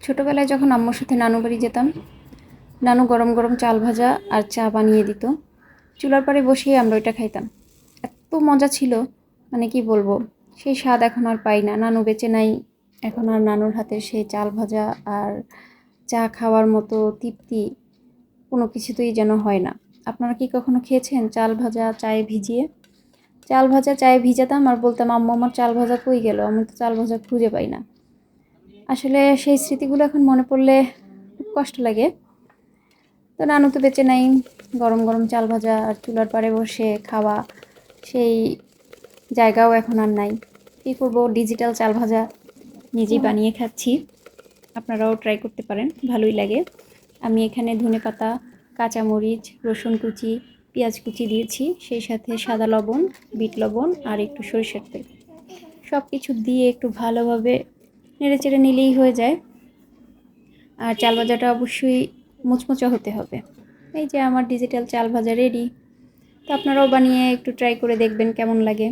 ছোটোবেলায় যখন আম্মুর সাথে নানু বাড়ি যেতাম, নানু গরম গরম চাল ভাজা আর চা বানিয়ে দিত। চুলার পাড়ে বসেই আমরা ওইটা খাইতাম। এত মজা ছিল, মানে কি বলবো, সেই স্বাদ এখন আর পাই না। নানু বেঁচে নাই, এখন আর নানুর হাতের সেই চাল ভাজা আর চা খাওয়ার মতো তৃপ্তি কোনো কিছুতেই যেন হয় না। আপনারা কি কখনো খেয়েছেন চাল ভাজা চায়ে ভিজিয়ে? চাল ভাজা চায়ে ভিজাতাম আর বলতাম, আম্মু আমার চাল ভাজা কই গেল, আমি তো চাল ভাজা খুঁজে পাই না। আসলে সেই স্মৃতিগুলো এখন মনে পড়লে খুব কষ্ট লাগে। তো নানু তো বেঁচে নাই, গরম গরম চাল ভাজা আর চুলার পাড়ে বসে খাওয়া সেই জায়গাও এখন আর নাই। কী করবো, ডিজিটাল চাল ভাজা নিজেই বানিয়ে খাচ্ছি। আপনারাও ট্রাই করতে পারেন, ভালোই লাগে। আমি এখানে ধনেপাতা, কাঁচামরিচ, রসুন কুচি, পেঁয়াজ কুচি দিয়েছি, সেই সাথে সাদা লবণ, বিট লবণ আর একটু সরিষার তেল। সব কিছু দিয়ে একটু ভালোভাবে নেড়েচেড়ে নিলেই হয়ে যায়। আর চাল ভাজাটা অবশ্যই মুচমুচে হতে হবে। এই যে আমার ডিজিটাল চাল ভাজা রেডি। তো আপনারাও বানিয়ে একটু ট্রাই করে দেখবেন কেমন লাগে।